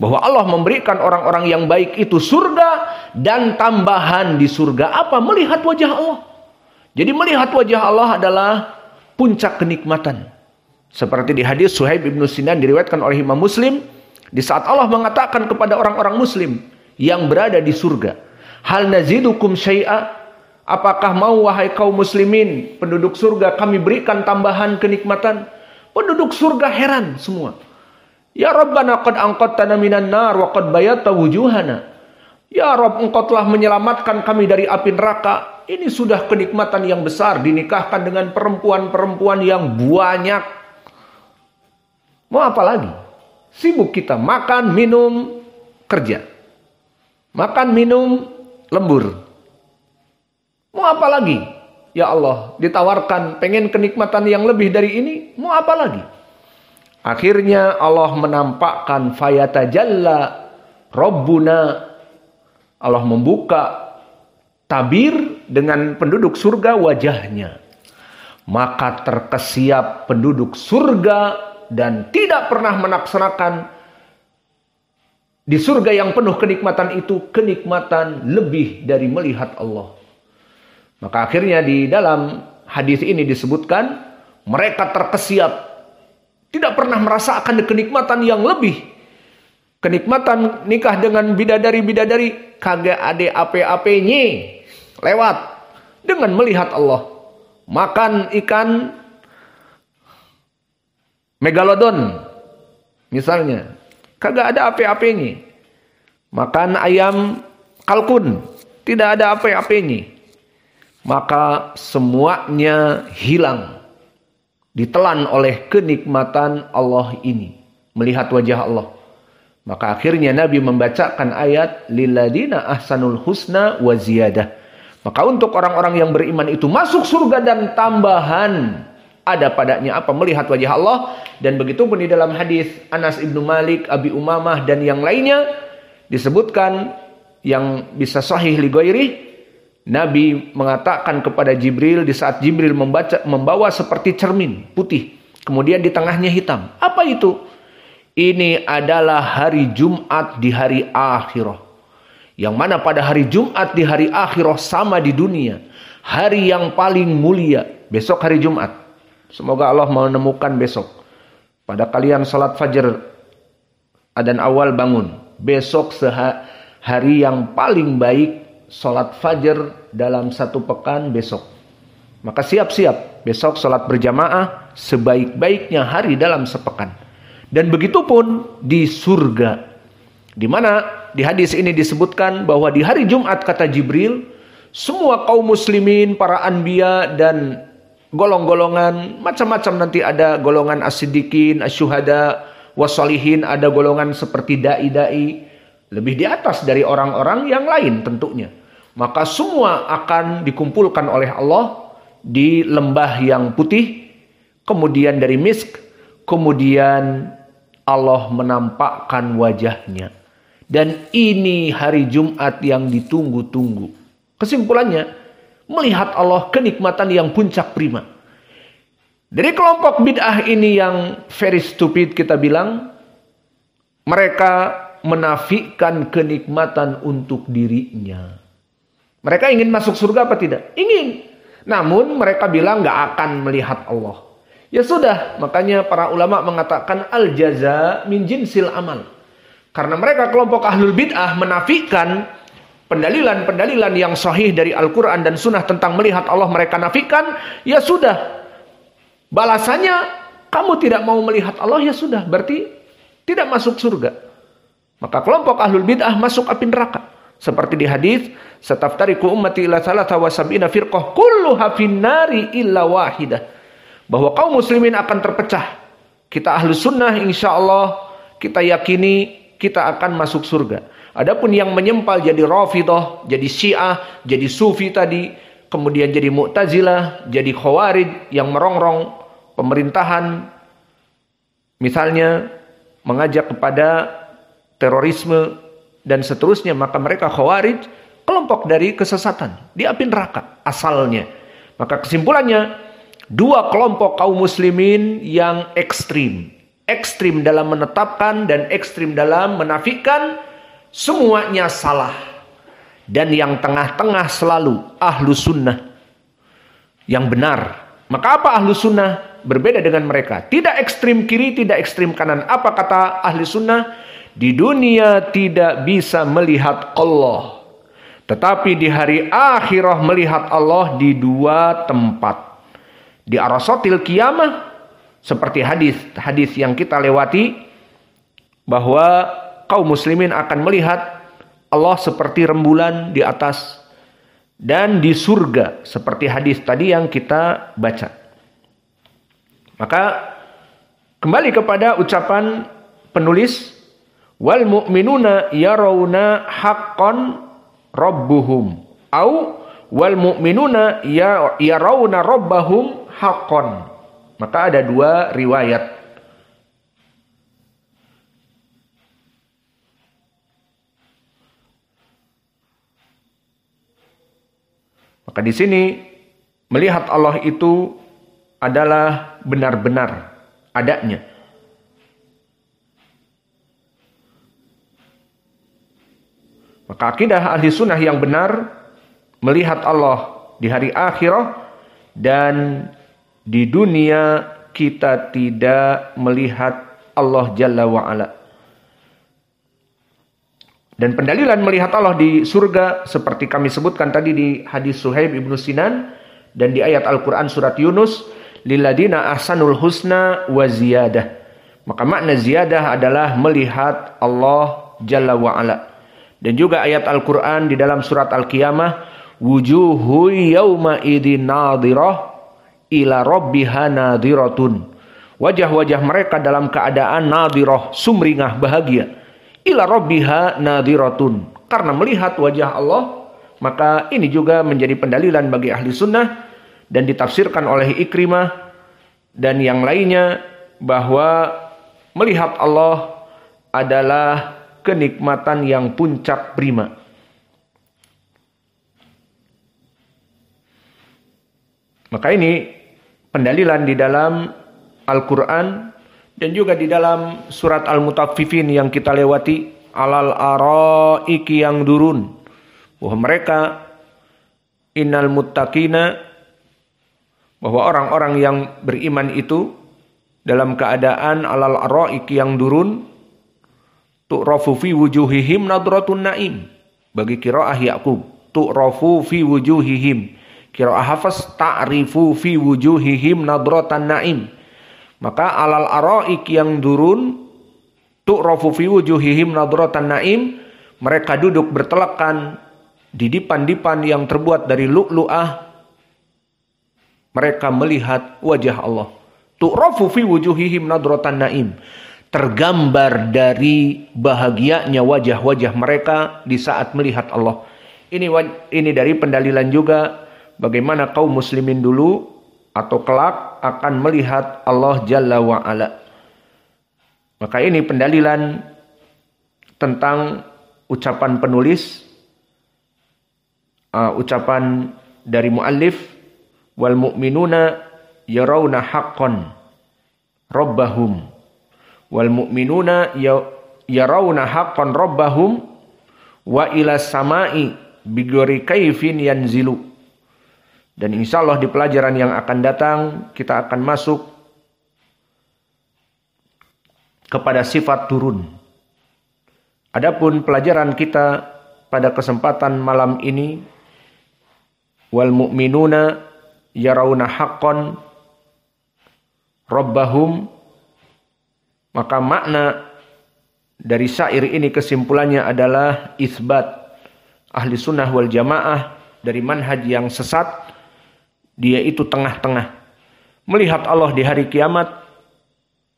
Bahwa Allah memberikan orang-orang yang baik itu surga dan tambahan di surga. Apa? Melihat wajah Allah. Jadi melihat wajah Allah adalah puncak kenikmatan. Seperti di hadis Suhaib ibn Sinan diriwayatkan oleh Imam Muslim, di saat Allah mengatakan kepada orang-orang muslim yang berada di surga, hal nazidukum syai'a, apakah mau wahai kaum muslimin penduduk surga kami berikan tambahan kenikmatan? Penduduk surga heran semua. Ya Rabbana qad anqadtana minan nar wa qad bayatta wujuhana. Ya Rabb, engkau telah menyelamatkan kami dari api neraka. Ini sudah kenikmatan yang besar, dinikahkan dengan perempuan-perempuan yang banyak. Mau apa lagi? Sibuk kita makan, minum, kerja. Makan, minum, lembur. Mau apa lagi? Ya Allah, ditawarkan pengen kenikmatan yang lebih dari ini, mau apa lagi? Akhirnya Allah menampakkan fayatajalla Rabbuna. Allah membuka tabir dengan penduduk surga wajahnya. Maka terkesiap penduduk surga dan tidak pernah melaksanakan di surga yang penuh kenikmatan itu kenikmatan lebih dari melihat Allah. Maka akhirnya di dalam hadis ini disebutkan mereka terkesiap, tidak pernah merasakan kenikmatan yang lebih Kenikmatan nikah dengan bidadari-bidadari kagak ada ape-apenya. Lewat dengan melihat Allah. Makan ikan megalodon misalnya, kagak ada ape-apenya. Makan ayam kalkun, tidak ada ape-apenya. Maka semuanya hilang, ditelan oleh kenikmatan Allah ini, melihat wajah Allah. Maka akhirnya Nabi membacakan ayat lilladina ahsanul husna wa ziyadah. Maka untuk orang-orang yang beriman itu masuk surga dan tambahan ada padanya apa? Melihat wajah Allah. Dan begitu pun di dalam hadis Anas ibnu Malik, Abi Umamah dan yang lainnya disebutkan yang bisa sahih li ghairi, Nabi mengatakan kepada Jibril di saat Jibril membawa seperti cermin putih, kemudian di tengahnya hitam. Apa itu? Ini adalah hari Jumat di hari akhirah. Yang mana pada hari Jumat di hari akhirah sama di dunia. Hari yang paling mulia. Besok hari Jumat. Semoga Allah menemukan besok. Pada kalian salat fajar adzan awal bangun. Besok hari yang paling baik salat fajar dalam satu pekan besok. Maka siap-siap. Besok salat berjamaah sebaik-baiknya hari dalam sepekan. Dan begitu pun di surga. Di mana di hadis ini disebutkan bahwa di hari Jumat kata Jibril, semua kaum muslimin, para anbiya dan golong-golongan macam-macam, nanti ada golongan as-siddiqin, asyuhada, wassalihin, ada golongan seperti dai-dai, lebih di atas dari orang-orang yang lain tentunya. Maka semua akan dikumpulkan oleh Allah di lembah yang putih, kemudian dari misk, kemudian Allah menampakkan wajahnya. Dan ini hari Jumat yang ditunggu-tunggu. Kesimpulannya, melihat Allah kenikmatan yang puncak prima. Dari kelompok bid'ah ini yang very stupid kita bilang, mereka menafikan kenikmatan untuk dirinya. Mereka ingin masuk surga apa tidak? Ingin. Namun mereka bilang gak akan melihat Allah. Ya sudah, makanya para ulama mengatakan al-jaza min jinsil amal. Karena mereka kelompok ahlul bid'ah menafikan pendalilan-pendalilan yang sahih dari Al-Quran dan Sunnah tentang melihat Allah, mereka nafikan, ya sudah. Balasannya, kamu tidak mau melihat Allah, ya sudah. Berarti tidak masuk surga. Maka kelompok ahlul bid'ah masuk api neraka. Seperti di hadis, sataftariqu ummati ila salasa wa sab'ina firqah kulluha finnari illa wahidah. Bahwa kaum muslimin akan terpecah. Kita ahlus sunnah insya Allah, kita yakini kita akan masuk surga. Adapun yang menyempal jadi Rafidah, jadi Syiah, jadi Sufi tadi, kemudian jadi Mu'tazilah, jadi Khawarij yang merongrong pemerintahan, misalnya mengajak kepada terorisme dan seterusnya, maka mereka Khawarij, kelompok dari kesesatan, di api neraka asalnya. Maka kesimpulannya, dua kelompok kaum muslimin yang ekstrim. Ekstrim dalam menetapkan dan ekstrim dalam menafikan, semuanya salah. Dan yang tengah-tengah selalu ahlus sunnah yang benar. Maka apa ahlus sunnah? Berbeda dengan mereka. Tidak ekstrim kiri, tidak ekstrim kanan. Apa kata ahli sunnah? Di dunia tidak bisa melihat Allah. Tetapi di hari akhirah melihat Allah di dua tempat. Di arasatil qiyamah, seperti hadis yang kita lewati, bahwa kaum muslimin akan melihat Allah seperti rembulan di atas, dan di surga seperti hadis tadi yang kita baca. Maka kembali kepada ucapan penulis, wal mu'minuna yarawna haqqan rabbuhum, au wal mu'minuna yarawna rabbahum haqqan. Maka ada dua riwayat. Maka di sini melihat Allah itu adalah benar-benar adanya. Maka akidah ahli sunnah yang benar melihat Allah di hari akhirah, dan di dunia kita tidak melihat Allah Jalla wa'ala. Dan pendalilan melihat Allah di surga seperti kami sebutkan tadi di hadis Suhaib ibnu Sinan dan di ayat Al-Quran surat Yunus, lilladina ahsanul husna wa ziyadah. Maka makna ziyadah adalah melihat Allah Jalla wa'ala. Dan juga ayat Al-Quran di dalam surat Al-Qiyamah, wujuhu yawma idin nadhirah ila rabbiha nadhiratun. Wajah-wajah mereka dalam keadaan nadhirah, sumringah, bahagia. Ila rabbiha nadhiratun. Karena melihat wajah Allah, maka ini juga menjadi pendalilan bagi ahli sunnah dan ditafsirkan oleh Ikrimah dan yang lainnya bahwa melihat Allah adalah kenikmatan yang puncak prima. Maka ini pendalilan di dalam Al-Quran dan juga di dalam surat Al-Mutaffifin yang kita lewati, alal araiki yang durun, bahwa mereka innal muttaqina, bahwa orang-orang yang beriman itu dalam keadaan alal araiki yang durun, tu'rafu fi wujuhihim nadratun naim. Bagi qiraah Yaqub, tu'rafu fi wujuhihim. Qiraah Hafs, ta'rifu fi wujuhihim nadratan naim. Maka alal araik yang durun, tu'rafu fi wujuhihim nadratan naim, mereka duduk bertelekan di dipan-dipan yang terbuat dari lu'lu'ah. Mereka melihat wajah Allah. Tu'rafu fi wujuhihim nadratan naim. Tergambar dari bahagianya wajah-wajah mereka di saat melihat Allah. Ini dari pendalilan juga bagaimana kaum muslimin dulu atau kelak akan melihat Allah Jalla wa'ala. Maka ini pendalilan tentang ucapan penulis, ucapan dari muallif, wal mu'minuna yarawna haqqan rabbahum. Wal mu'minuna yarawna haqqan rabbahum wa ila samai bigori kaifin yanzilu. Dan insya Allah di pelajaran yang akan datang kita akan masuk kepada sifat turun. Adapun pelajaran kita pada kesempatan malam ini, wal mu'minuna yarawna haqqan rabbahum, maka makna dari syair ini kesimpulannya adalah isbat ahli sunnah wal jamaah dari manhaj yang sesat. Dia itu tengah-tengah. Melihat Allah di hari kiamat,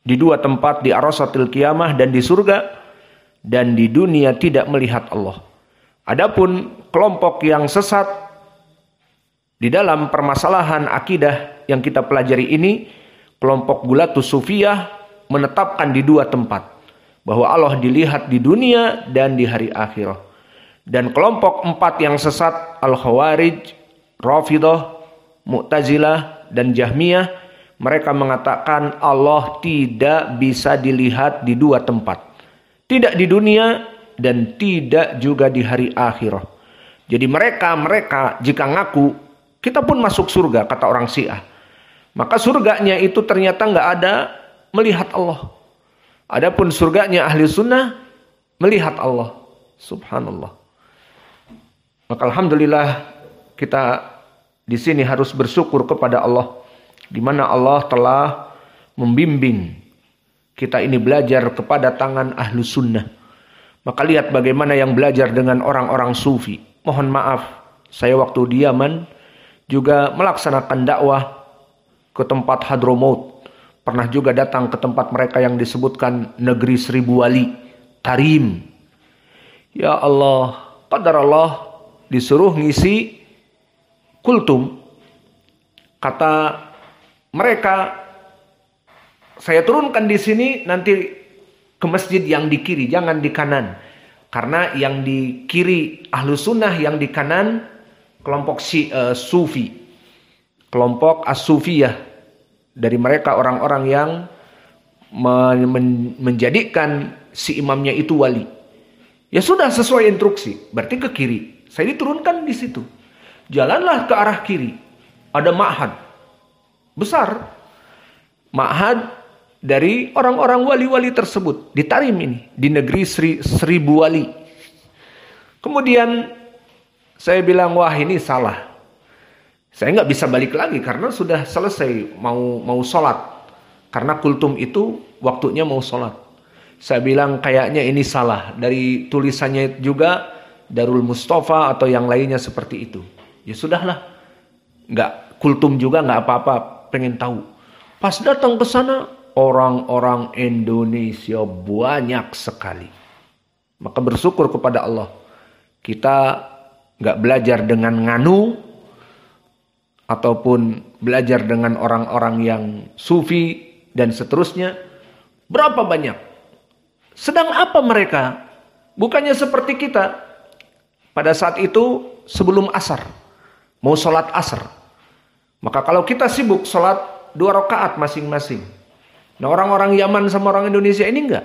di dua tempat, di arasatil kiamah dan di surga, dan di dunia tidak melihat Allah. Adapun kelompok yang sesat di dalam permasalahan akidah yang kita pelajari ini, kelompok Gulatus Sufiyah menetapkan di dua tempat, bahwa Allah dilihat di dunia dan di hari akhirat. Dan kelompok empat yang sesat, Al-Khawarij, Rafidah, Mu'tazilah dan Jahmiyah, mereka mengatakan Allah tidak bisa dilihat di dua tempat. Tidak di dunia dan tidak juga di hari akhirat. Jadi mereka jika ngaku kita pun masuk surga, kata orang Syiah, maka surganya itu ternyata nggak ada melihat Allah. Adapun surganya ahli sunnah melihat Allah. Subhanallah. Maka alhamdulillah kita di sini harus bersyukur kepada Allah, di mana Allah telah membimbing kita ini belajar kepada tangan ahlu sunnah. Maka lihat bagaimana yang belajar dengan orang-orang sufi. Mohon maaf, saya waktu di Yaman juga melaksanakan dakwah ke tempat Hadramaut. Pernah juga datang ke tempat mereka yang disebutkan negeri seribu wali, Tarim. Ya Allah, qadar Allah, disuruh ngisi kultum. Kata mereka, saya turunkan di sini nanti ke masjid yang di kiri, jangan di kanan. Karena yang di kiri ahlu sunnah, yang di kanan kelompok sufi, kelompok as-sufiyah. Dari mereka orang-orang yang menjadikan si imamnya itu wali. Ya sudah, sesuai instruksi, berarti ke kiri. Saya diturunkan di situ. Jalanlah ke arah kiri. Ada ma'had besar. Ma'had dari orang-orang wali-wali tersebut. Di Tarim ini. Di negeri seribu wali. Kemudian saya bilang, wah ini salah. Saya nggak bisa balik lagi karena sudah selesai mau sholat. Karena kultum itu waktunya mau sholat. Saya bilang kayaknya ini salah. Dari tulisannya juga Darul Mustafa atau yang lainnya seperti itu. Ya sudahlah. Nggak kultum juga nggak apa-apa. Pengen tahu. Pas datang ke sana orang-orang Indonesia banyak sekali. Maka bersyukur kepada Allah. Kita nggak belajar dengan nganu ataupun belajar dengan orang-orang yang sufi dan seterusnya. Berapa banyak? Sedang apa mereka? Bukannya seperti kita. Pada saat itu sebelum asar. Mau sholat asar. Maka kalau kita sibuk sholat 2 rakaat masing-masing. Nah orang-orang Yaman sama orang Indonesia ini enggak.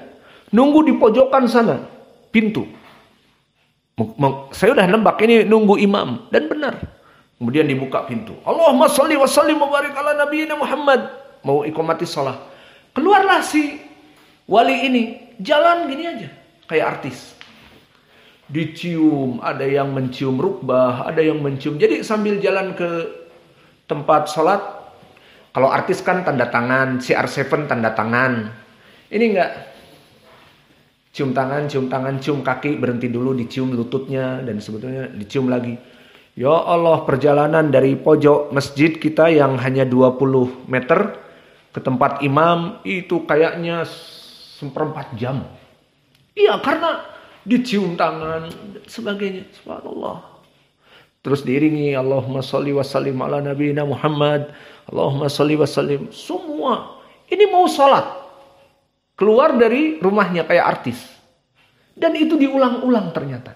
Nunggu di pojokan sana. Pintu. Saya udah nembak ini nunggu imam. Dan benar. Kemudian dibuka pintu. Allahumma sholli wa sallim wa barik ala nabiyina Muhammad. Mau iqamati sholat. Keluarlah si wali ini. Jalan gini aja. Kayak artis. Dicium. Ada yang mencium rukbah. Ada yang mencium. Jadi sambil jalan ke tempat sholat. Kalau artis kan tanda tangan. CR7 tanda tangan. Ini enggak. Cium tangan, cium kaki, berhenti dulu, dicium lututnya, dan sebetulnya dicium lagi. Ya Allah, perjalanan dari pojok masjid kita yang hanya 20 meter ke tempat imam, itu kayaknya 1/4 jam. Iya, karena dicium tangan, dan sebagainya. Subhanallah. Terus diiringi, Allahumma sholli wa sallim ala nabiyina Muhammad, Allahumma sholli wa sallim. Semua, ini mau sholat. Keluar dari rumahnya kayak artis. Dan itu diulang-ulang ternyata.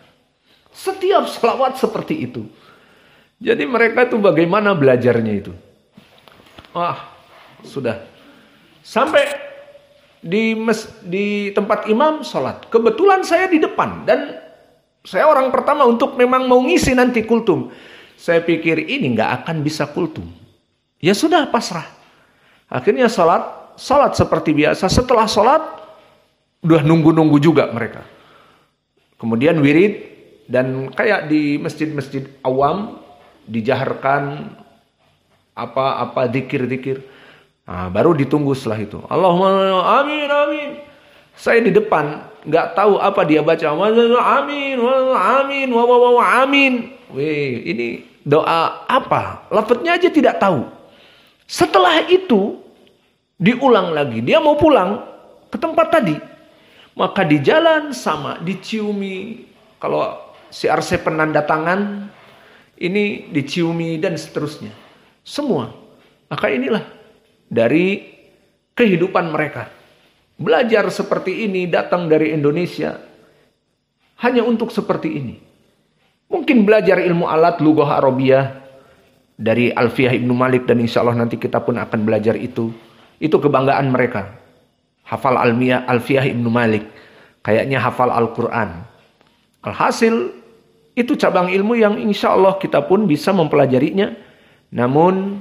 Setiap selawat seperti itu. Jadi mereka itu bagaimana belajarnya itu. Sudah. Sampai di tempat imam sholat. Kebetulan saya di depan. Dan saya orang pertama untuk memang mau ngisi nanti kultum. Saya pikir ini gak akan bisa kultum. Ya sudah pasrah. Akhirnya Salat seperti biasa. Setelah salat udah nunggu-nunggu juga mereka. Kemudian wirid dan kayak di masjid-masjid awam dijaharkan apa zikir-zikir. Nah, baru ditunggu setelah itu. Allahumma amin amin. Saya di depan nggak tahu apa dia baca. Amin amin amin. Wih, ini doa apa? Lafadznya aja tidak tahu. Setelah itu diulang lagi. Dia mau pulang ke tempat tadi. Maka di jalan sama. Diciumi. Kalau CR7 penanda tangan. Ini diciumi dan seterusnya. Semua. Maka inilah. Dari kehidupan mereka. Belajar seperti ini. Datang dari Indonesia. Hanya untuk seperti ini. Mungkin belajar ilmu alat. Lughah Arabiyah. Dari Alfiyah Ibnu Malik. Dan insya Allah nanti kita pun akan belajar itu. Itu kebanggaan mereka. Hafal Alfiyah Ibnu Malik. Kayaknya hafal Al-Quran. Alhasil, itu cabang ilmu yang insya Allah kita pun bisa mempelajarinya. Namun,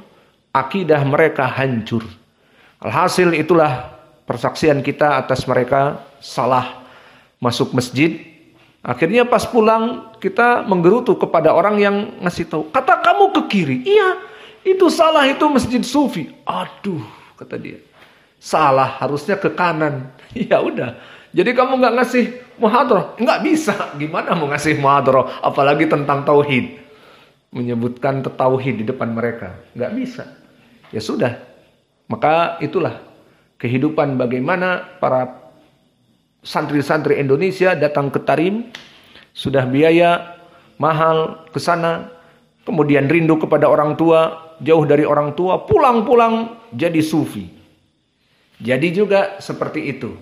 akidah mereka hancur. Alhasil, itulah persaksian kita atas mereka salah masuk masjid. Akhirnya pas pulang, kita menggerutu kepada orang yang ngasih tahu. Kata kamu ke kiri. Iya, itu salah, itu masjid sufi. Aduh. Kata dia, salah, harusnya ke kanan. Ya udah, jadi kamu nggak ngasih muhadarah, nggak bisa. Gimana mau ngasih muhadarah, apalagi tentang tauhid, menyebutkan tauhid di depan mereka, nggak bisa. Ya sudah, maka itulah kehidupan bagaimana para santri-santri Indonesia datang ke Tarim, sudah biaya mahal ke sana, kemudian rindu kepada orang tua. Jauh dari orang tua, pulang-pulang jadi sufi. Jadi juga seperti itu.